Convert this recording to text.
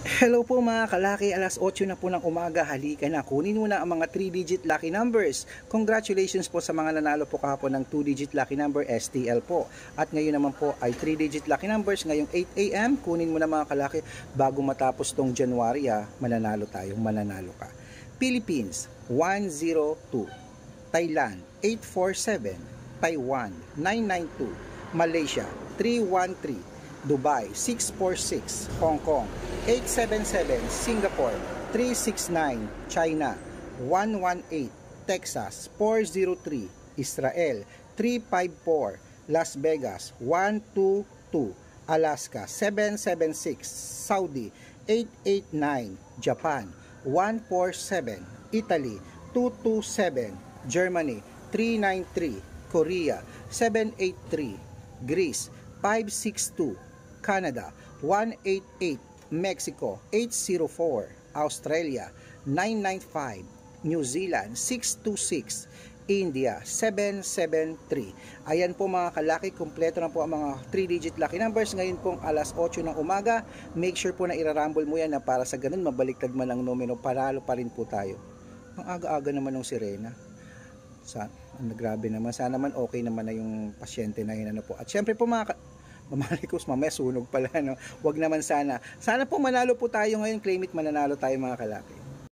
Hello po mga kalaki, alas 8 na po ng umaga, halika na, kunin mo na ang mga 3-digit lucky numbers. Congratulations po sa mga nanalo po kahapon ng 2-digit lucky number STL po. At ngayon naman po ay 3-digit lucky numbers ngayong 8 AM, kunin mo na mga kalaki bago matapos tong January mananalo ka. Philippines 102, Thailand 847, Taiwan 992, Malaysia 313, Dubai 646, Hong Kong 877, Singapore 369, China 118, Texas 403, Israel 354, Las Vegas 122, Alaska 776, Saudi 889, Japan 147, Italy 227, Germany 393, Korea 783, Greece 562, Canada 188, Mexico 804, Australia 995, New Zealand 626, India 773. Ayan po mga kalaki, kumpleto na po ang mga 3-digit lucky numbers ngayon pong alas 8 ng umaga. Make sure po na irarumble mo yan na para sa ganun mabaliktad man ang numero, panalo pa rin po tayo. Ang aga-aga naman ng sirena. Grabe naman, sana naman okay naman na yung pasyente na yun po. At syempre po mamalikos, mamaya sunog pala, no? Wag naman sana. Sana po manalo po tayo ngayon, claim it, mananalo tayo mga kalaki.